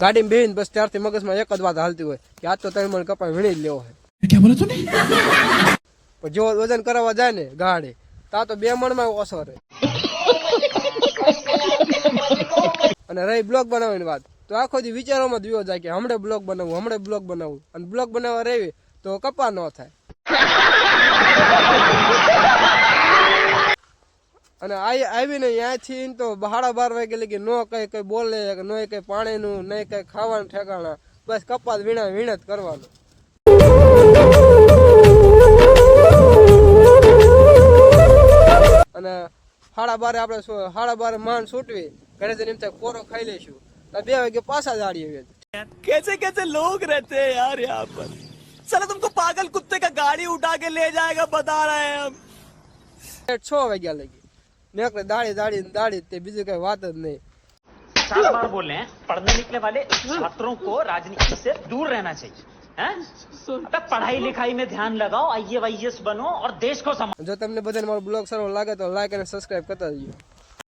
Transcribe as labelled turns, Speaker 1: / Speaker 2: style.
Speaker 1: ગાડીમાં બેહીને બસ ત્યારથી મગજમાં એક જ વાત હાલતી હોય કે આજ તો તમે મને કપાઈ વીણી જ લેવો છે.
Speaker 2: ક્યાં બોલા તું?
Speaker 1: પણ જો વજન કરાવવા જાય ને ગાડે તા તો 2 મણમાં ઓછો રહે. અને રહી બ્લોગ બનાવવાની વાત તો આખો દી વિચારોમાં દિયો જાય કે હમણે બ્લોગ બનાવવું અને બ્લોગ બનાવવા રહેવી તો કપા ન થાય. અને આવીને ત્યાંથી તો 12:30 વાગે લગી નો કઈ બોલે કે નો કઈ પાણીનું નહીં કઈ ખાવાનું ઠેકાણા બસ કપાસ વીણા જ કરવાનું. અને 12:30 આપણે 12:30 માંડ છૂટવી ઘરે જઈને એમ થાય કોરો ખાઈ લઈશું 2 વાગે પાછા જાડીએ.
Speaker 2: कैसे कैसे लोग रहते हैं यार यहाँ पर. साला तुमको पागल कुत्ते का गाड़ी उठा के ले जाएगा बता रहे हैं हम.
Speaker 1: 6 વાગ્યા લગી नेकले दाढ़ी ते बीजू कई बात नहीं.
Speaker 3: 7 बार बोले हैं पढ़ने निकले वाले छात्रों को राजनीति से दूर रहना चाहिए हैं. अबे पढ़ाई लिखाई में ध्यान लगाओ, आईएएस बनो और देश को
Speaker 1: जो तमने बधाने मारो ब्लॉग सारो लागे तो लाइक और सब्सक्राइब करता रहियो.